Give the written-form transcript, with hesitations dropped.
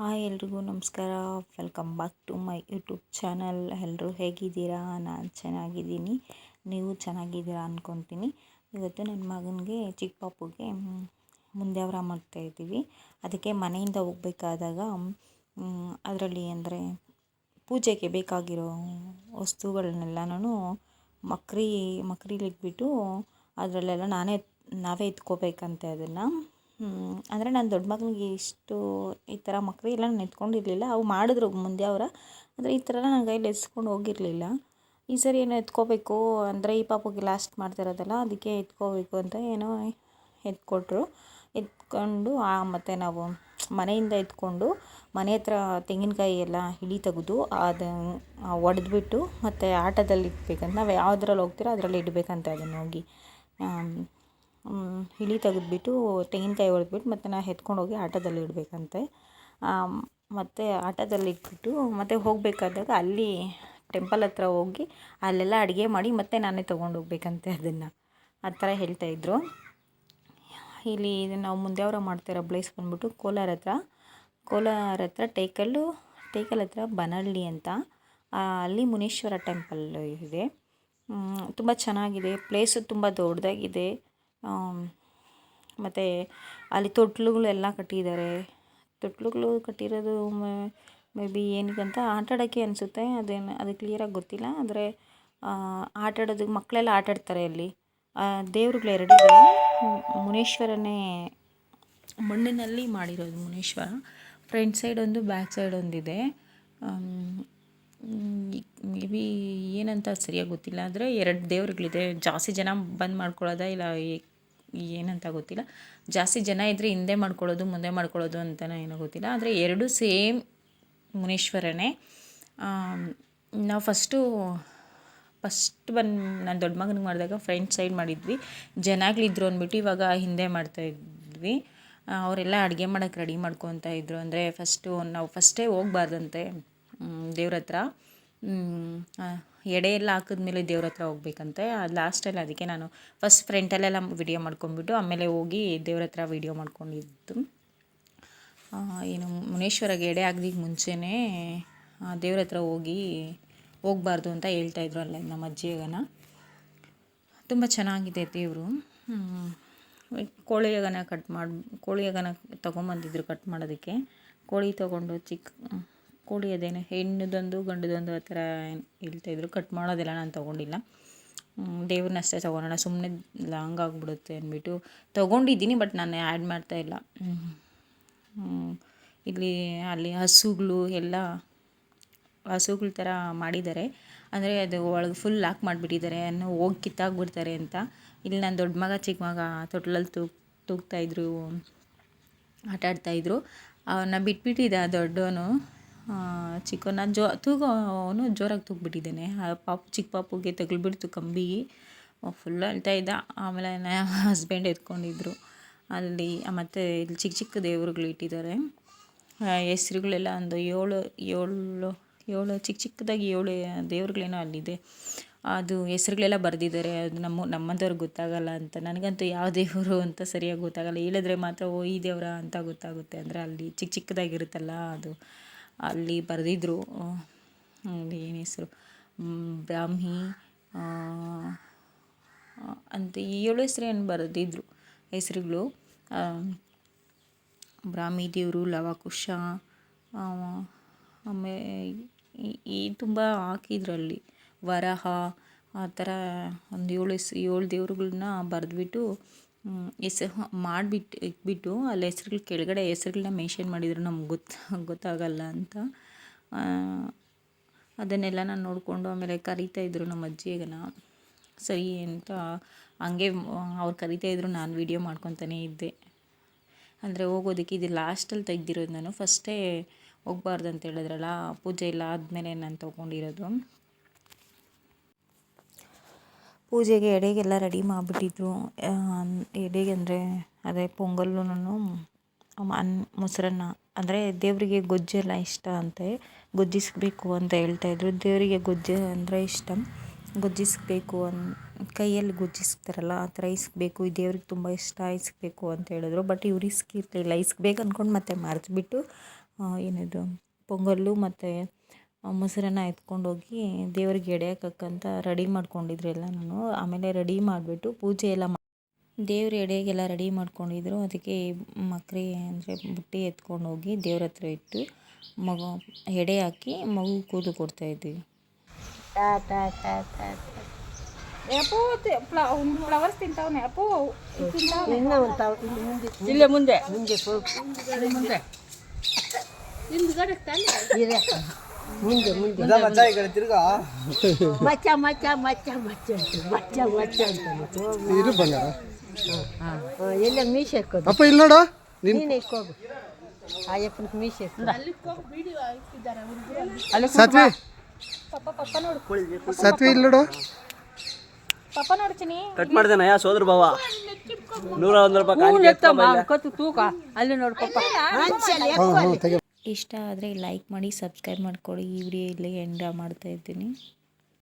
Hi ಎಲ್ರಿಗೂ ನಮಸ್ಕಾರ. Welcome back to my YouTube channel. ಎಲ್ಲರೂ ಹೇಗಿದ್ದೀರಾ? ನಾನು ಚೆನ್ನಾಗಿದ್ದೀನಿ, ನೀವು ಚೆನ್ನಾಗಿದ್ದೀರಾ ಅಂದ್ಕೊತೀನಿ. ಇವತ್ತು ನನ್ನ ಮಗನಿಗೆ ಚಿಕ್ಕ ಪಾಪುಗೆ ಮುಂದ್ಯಾವ್ರ ಮಾಡ್ತಾಯಿದ್ದೀವಿ. ಅದಕ್ಕೆ ಮನೆಯಿಂದ ಹೋಗ್ಬೇಕಾದಾಗ ಅದರಲ್ಲಿ ಅಂದರೆ ಪೂಜೆಗೆ ಬೇಕಾಗಿರೋ ವಸ್ತುಗಳನ್ನೆಲ್ಲನೂ ಮಕ್ರಿಲಿಟ್ಬಿಟ್ಟು ಅದರಲ್ಲೆಲ್ಲ ನಾವೇ ಎತ್ಕೋಬೇಕಂತೆ ಅದನ್ನು. ಅಂದರೆ ನಾನು ದೊಡ್ಡ ಮಗನಿಗೆ ಈ ಥರ ಮಕ್ರಿ ಎಲ್ಲ ನಾನು ಎತ್ಕೊಂಡಿರಲಿಲ್ಲ. ಅವು ಮಾಡಿದ್ರು ಮುಂದೆ ಆದರೆ ಈ ಥರ ನನ್ನ ಕೈಯಲ್ಲಿ ಎತ್ಸ್ಕೊಂಡು ಹೋಗಿರಲಿಲ್ಲ. ಈ ಸರಿ ಏನೋ ಎತ್ಕೋಬೇಕು ಅಂದರೆ ಈ ಪಾಪುಗೆ ಲಾಸ್ಟ್ ಮಾಡ್ತಿರೋದಲ್ಲ, ಅದಕ್ಕೆ ಎತ್ಕೋಬೇಕು ಅಂತ ಏನೋ ಎತ್ಕೊಟ್ರು. ಎತ್ಕೊಂಡು ಮತ್ತು ನಾವು ಮನೆಯಿಂದ ಎತ್ಕೊಂಡು ಮನೆ ಹತ್ರ ತೆಂಗಿನಕಾಯಿ ಎಲ್ಲ ಹಿಡಿ ತೆಗೆದು ಅದು ಒಡೆದ್ಬಿಟ್ಟು ಮತ್ತು ಆಟೋದಲ್ಲಿ ಇಡ್ಬೇಕಂತ. ನಾವು ಯಾವುದ್ರಲ್ಲಿ ಹೋಗ್ತೀರೋ ಅದರಲ್ಲಿ ಇಡಬೇಕಂತ ಅದನ್ನು ಹೋಗಿ ಹಿಡಿ ತೆಗೆದ್ಬಿಟ್ಟು ತೆಂಗಿನಕಾಯಿ ಹೊಡೆದ್ಬಿಟ್ಟು ಮತ್ತು ನಾವು ಎತ್ಕೊಂಡೋಗಿ ಆಟೋದಲ್ಲಿ ಇಡಬೇಕಂತೆ. ಮತ್ತು ಆಟೋದಲ್ಲಿ ಇಟ್ಬಿಟ್ಟು ಮತ್ತು ಹೋಗಬೇಕಾದಾಗ ಅಲ್ಲಿ ಟೆಂಪಲ್ ಹತ್ರ ಹೋಗಿ ಅಲ್ಲೆಲ್ಲ ಅಡುಗೆ ಮಾಡಿ ಮತ್ತು ನಾನೇ ತೊಗೊಂಡೋಗ್ಬೇಕಂತೆ ಅದನ್ನು. ಆ ಥರ ಹೇಳ್ತಾಯಿದ್ರು. ಇಲ್ಲಿ ನಾವು ಮುಂದ್ಯಾವ್ರ ಮಾಡ್ತಿರೋ ಪ್ಲೇಸ್ ಬಂದ್ಬಿಟ್ಟು ಕೋಲಾರ ಹತ್ರ ಟೇಕಲ್ ಹತ್ರ ಬನಹಳ್ಳಿ ಅಂತ. ಅಲ್ಲಿ ಮುನೀಶ್ವರ ಟೆಂಪಲ್ ಇದೆ. ತುಂಬ ಚೆನ್ನಾಗಿದೆ ಪ್ಲೇಸು, ತುಂಬ ದೊಡ್ಡದಾಗಿದೆ. ಮತ್ತು ಅಲ್ಲಿ ತೊಟ್ಲುಗಳೆಲ್ಲ ಕಟ್ಟಿದ್ದಾರೆ. ತೊಟ್ಲುಗಳು ಕಟ್ಟಿರೋದು ಮೇ ಬಿ ಏನಕ್ಕಂತ ಆಟಾಡೋಕ್ಕೆ ಅನಿಸುತ್ತೆ. ಅದು ಕ್ಲಿಯರಾಗಿ ಗೊತ್ತಿಲ್ಲ. ಆದರೆ ಆಟಾಡೋದು ಮಕ್ಕಳೆಲ್ಲ ಆಟಾಡ್ತಾರೆ ಅಲ್ಲಿ. ದೇವ್ರುಗಳು ಎರಡಿದೆ. ಮುನೀಶ್ವರನೇ ಮಣ್ಣಿನಲ್ಲಿ ಮಾಡಿರೋದು ಮುನೀಶ್ವರ. ಫ್ರಂಟ್ ಸೈಡ್ ಒಂದು, ಬ್ಯಾಕ್ ಸೈಡ್ ಒಂದಿದೆ. ಮೇ ಬಿ ಏನಂತ ಸರಿಯಾಗಿ ಗೊತ್ತಿಲ್ಲ. ಆದರೆ 2 ದೇವ್ರುಗಳಿದೆ. ಜಾಸ್ತಿ ಜನ ಬಂದು ಮಾಡ್ಕೊಳ್ಳೋದ ಇಲ್ಲ ಏನಂತ ಗೊತ್ತಿಲ್ಲ. ಜಾಸ್ತಿ ಜನ ಇದ್ದರೆ ಹಿಂದೆ ಮಾಡ್ಕೊಳ್ಳೋದು ಮುಂದೆ ಮಾಡ್ಕೊಳ್ಳೋದು ಅಂತಲೋ ಏನೋ ಗೊತ್ತಿಲ್ಲ. ಆದರೆ 2 ಸೇಮ್ ಮುನೀಶ್ವರನೇ. ನಾವು ಫಸ್ಟ್ ನಾನು ದೊಡ್ಡ ಮಗನಿಗೆ ಮಾಡಿದಾಗ ಫ್ರಂಟ್ ಸೈಡ್ ಮಾಡಿದ್ವಿ. ಜನಗಳಿದ್ರು ಅಂದ್ಬಿಟ್ಟು ಇವಾಗ ಹಿಂದೆ ಮಾಡ್ತಾಯಿದ್ವಿ. ಅವರೆಲ್ಲ ಅಡುಗೆ ಮಾಡೋಕ್ಕೆ ರೆಡಿ ಮಾಡ್ಕೊತಾ ಇದ್ರು. ಅಂದರೆ ನಾವು ಫಸ್ಟೇ ಹೋಗ್ಬಾರ್ದಂತೆ ದೇವ್ರ ಹತ್ರ. ಎಡೆ ಎಲ್ಲ ಹಾಕಿದ್ಮೇಲೆ ದೇವ್ರ ಹತ್ರ ಹೋಗ್ಬೇಕಂತೆ. ಅದು ಲಾಸ್ಟಲ್ಲಿ ಅದಕ್ಕೆ ನಾನು ಫಸ್ಟ್ ಫ್ರಂಟಲ್ಲೆಲ್ಲ ವಿಡಿಯೋ ಮಾಡ್ಕೊಂಡ್ಬಿಟ್ಟು ಆಮೇಲೆ ಹೋಗಿ ದೇವ್ರ ಹತ್ರ ವಿಡಿಯೋ ಮಾಡ್ಕೊಂಡಿದ್ದು. ಏನು ಮುನೇಶ್ವರಗೆ ಎಡೆ ಆಗಲಿಕ್ಕೆ ಮುಂಚೆನೇ ದೇವ್ರ ಹತ್ರ ಹೋಗಬಾರ್ದು ಅಂತ ಹೇಳ್ತಾಯಿದ್ರು ಅಲ್ಲೇ ನಮ್ಮ ಅಜ್ಜಿಯಗನ. ತುಂಬ ಚೆನ್ನಾಗಿದೆ ದೇವರು. ಕೋಳಿಯಗನ ತೊಗೊಂಬಂದಿದ್ರು ಕಟ್ ಮಾಡೋದಕ್ಕೆ. ಕೋಳಿ ತೊಗೊಂಡು ಕೋಳಿ ಅದೇನು ಹೆಣ್ಣದೊಂದು ಗಂಡದೊಂದು ಆ ಥರ ಹೇಳ್ತಾಯಿದ್ರು. ಕಟ್ ಮಾಡೋದೆಲ್ಲ ನಾನು ತೊಗೊಂಡಿಲ್ಲ. ದೇವ್ರನ್ನಷ್ಟೇ ತೊಗೊಳೋಣ, ಸುಮ್ಮನೆ ಲಾಂಗ್ ಆಗಿಬಿಡುತ್ತೆ ಅಂದ್ಬಿಟ್ಟು ತೊಗೊಂಡಿದ್ದೀನಿ. ಬಟ್ ನಾನು ಆ್ಯಡ್ ಮಾಡ್ತಾಯಿಲ್ಲ. ಅಲ್ಲಿ ಹಸುಗಳ ಥರ ಮಾಡಿದ್ದಾರೆ. ಅಂದರೆ ಅದು ಒಳಗೆ ಫುಲ್ ಲಾಕ್ ಮಾಡಿಬಿಟ್ಟಿದ್ದಾರೆ, ಹೋಗಿ ಕಿತ್ತಾಕ್ಬಿಡ್ತಾರೆ ಅಂತ. ಇಲ್ಲಿ ನನ್ನ ದೊಡ್ಡ ಮಗ ಚಿಕ್ಕ ಮಗ ತೊಟ್ಲಲ್ಲಿ ತೂಗ್ತಾಯಿದ್ರು, ಆಟಾಡ್ತಾಯಿದ್ರು. ಅವನ್ನ ಬಿಟ್ಬಿಟ್ಟಿದ್ದೆ. ದೊಡ್ಡವನು ಚಿಕ್ಕವನ್ನ ಅವನು ಜೋರಾಗಿ ತೂಗ್ಬಿಟ್ಟಿದ್ದಾನೆ. ಚಿಕ್ಕ ಪಾಪುಗೆ ತಗಲ್ಬಿಡ್ತು ಕಂಬಿಗೆ. ಫುಲ್ ಅಳ್ತಾ ಇದ್ದ. ಆಮೇಲೆ ನನ್ನ ಹಸ್ಬೆಂಡ್ ಎತ್ಕೊಂಡಿದ್ರು. ಅಲ್ಲಿ ಮತ್ತು ಇಲ್ಲಿ ಚಿಕ್ಕ ದೇವರುಗಳು ಇಟ್ಟಿದ್ದಾರೆ. ಹೆಸ್ರುಗಳೆಲ್ಲ ಒಂದು ಏಳು ಚಿಕ್ಕದಾಗಿ 7 ದೇವ್ರುಗಳೇನೋ ಅಲ್ಲಿದೆ. ಅದು ಹೆಸ್ರುಗಳೆಲ್ಲ ಬರೆದಿದ್ದಾರೆ. ಅದು ನಮ್ಮಂಥವ್ರಿಗೆ ಗೊತ್ತಾಗಲ್ಲ ಅಂತ. ನನಗಂತೂ ಯಾವ ದೇವರು ಅಂತ ಸರಿಯಾಗಿ ಗೊತ್ತಾಗಲ್ಲ. ಹೇಳಿದ್ರೆ ಮಾತ್ರ ಈ ದೇವರ ಅಂತ ಗೊತ್ತಾಗುತ್ತೆ. ಅಂದರೆ ಅಲ್ಲಿ ಚಿಕ್ಕದಾಗಿರುತ್ತಲ್ಲ ಅದು ಅಲ್ಲಿ ಬರೆದಿದ್ರು. ಅಲ್ಲಿ ಏನು ಹೆಸರು ಬ್ರಾಹ್ಮಿ ಅಂತ 7 ಹೆಸ್ರೇನು ಬರೆದಿದ್ರು ಹೆಸರುಗಳು. ಬ್ರಾಹ್ಮಿ ದೇವರು, ಲವಕುಶ, ಆಮೇಲೆ ತುಂಬ ಹಾಕಿದ್ರಲ್ಲಿ ವರಹ ಆ ಥರ ಒಂದು 7 ದೇವ್ರುಗಳನ್ನ ಬರೆದ್ಬಿಟ್ಟು ಇಟ್ಬಿಟ್ಟು ಅಲ್ಲಿ ಹೆಸ್ರುಗಳ ಕೆಳಗಡೆ ಹೆಸ್ರುಗಳನ್ನ ಮೆನ್ಷನ್ ಮಾಡಿದರು. ನಮ್ಗೆ ಗೊತ್ತಾಗಲ್ಲ ಅಂತ. ಅದನ್ನೆಲ್ಲ ನಾನು ನೋಡಿಕೊಂಡು ಆಮೇಲೆ ಕರಿತಾಯಿದ್ರು ನಮ್ಮ ಅಜ್ಜಿಯಗನ. ಸರಿ ಅಂತ ಹಂಗೆ ಅವ್ರು ಕರಿತಾಯಿದ್ರು, ನಾನು ವೀಡಿಯೋ ಮಾಡ್ಕೊತಾನೇ ಇದ್ದೆ. ಅಂದರೆ ಹೋಗೋದಕ್ಕೆ ಇದು ಲಾಸ್ಟಲ್ಲಿ ತೆಗ್ದಿರೋದು. ನಾನು ಫಸ್ಟೇ ಹೋಗ್ಬಾರ್ದು ಅಂತ ಹೇಳಿದ್ರಲ್ಲ, ಪೂಜೆ ಎಲ್ಲ ಆದಮೇಲೆ ನಾನು ತೊಗೊಂಡಿರೋದು. ಪೂಜೆಗೆ ಎಡೆಗೆಲ್ಲ ರೆಡಿ ಮಾಡಿಬಿಟ್ಟಿದ್ರು. ಎಡೆಗೆ ಅಂದರೆ ಅದೇ ಪೊಂಗಲ್ಲು, ಮೊಸರನ್ನ. ಅಂದರೆ ದೇವರಿಗೆ ಗೊಜ್ಜೆಲ್ಲ ಇಷ್ಟ ಅಂತೆ, ಗೊಜ್ಜಿಸ್ಬೇಕು ಅಂತ ಹೇಳ್ತಾಯಿದ್ರು. ದೇವರಿಗೆ ಗೊಜ್ಜು ಅಂದರೆ ಇಷ್ಟ. ಗೊಜ್ಜಿಸ್ಬೇಕು ಕೈಯಲ್ಲಿ ಗೊಜ್ಜಿಸ್ತಾರಲ್ಲ ಆ ಥರ ಇಸ್ಕಬೇಕು. ಈ ದೇವ್ರಿಗೆ ತುಂಬ ಇಷ್ಟ, ಇಸ್ಕಬೇಕು ಅಂತ ಹೇಳಿದ್ರು. ಬಟ್ ಇವ್ರು ಇಸ್ಕಿರ್ಲಿಲ್ಲ. ಇಸ್ಕಬೇಕು ಅಂದ್ಕೊಂಡು ಮತ್ತೆ ಮರೆತುಬಿಟ್ಟು ಏನಿದು ಪೊಂಗಲ್ಲು ಮತ್ತು ಮೊಸರನ್ನ ಎತ್ಕೊಂಡೋಗಿ ದೇವ್ರಿಗೆ ಎಡೆ ಹಾಕಕ್ಕಂತ ರೆಡಿ ಮಾಡ್ಕೊಂಡಿದ್ರು ಎಲ್ಲ. ನಾನು ಆಮೇಲೆ ರೆಡಿ ಮಾಡಿಬಿಟ್ಟು ಪೂಜೆ ಎಲ್ಲ ದೇವ್ರ ಎಡೆಗೆಲ್ಲ ರೆಡಿ ಮಾಡ್ಕೊಂಡಿದ್ರು. ಅದಕ್ಕೆ ಮಕ್ರಿ ಅಂದರೆ ಬುಟ್ಟಿ ಎತ್ಕೊಂಡೋಗಿ ದೇವ್ರ ಹತ್ರ ಇಟ್ಟು ಮಗು ಎಡೆ ಹಾಕಿ ಮಗು ಕೂದಲು ಕೊಡ್ತಾಯಿದ್ವಿ. ಫ್ಲವರ್ಸ್ ತಿಂತಾವನೆ ಅಪ್ಪು ಇಲ್ಲೇ ಮುಂದೆ ಮುಂದೆ ಮಚ್ಚ ಮಚ್ಚ ಮಚ್ಚ ಮಚ್ಚ ಮಚ್ಚ ಮಚ್ಚ ಅಂತ ಎಲ್ಲ ಮೀಸೆ ಹಾಕೋದು ಅಪ್ಪ ಇಲ್ಲಿ ನೋಡು ನೀನು ಇಕ್ಕೋಗು ಅಯ್ಯಪ್ಪನ ಮೀಸೆ ಸತ್ವಿ ಸತ್ವಿ ಇಲ್ಲಿ ನೋಡು ಪಪ್ಪ ನೋಡ್ತೀನಿ ಕಟ್ ಮಾಡ್ದೇನ ಯಾ ಸೋದ್ರ ಭಾವ 101 ರೂಪಾಯಿ ಕತ್ತು ತೂಕ ಅಲ್ಲಿ ನೋಡ್ಕೊಪ್ಪ ಇಷ್ಟ ಆದರೆ ಲೈಕ್ ಮಾಡಿ ಸಬ್ಸ್ಕ್ರೈಬ್ ಮಾಡ್ಕೊಳ್ಳಿ. ಈ ವಿಡಿಯೋ ಇಲ್ಲೇ ಎಂಡ್ ಮಾಡ್ತಾಯಿದ್ದೀನಿ.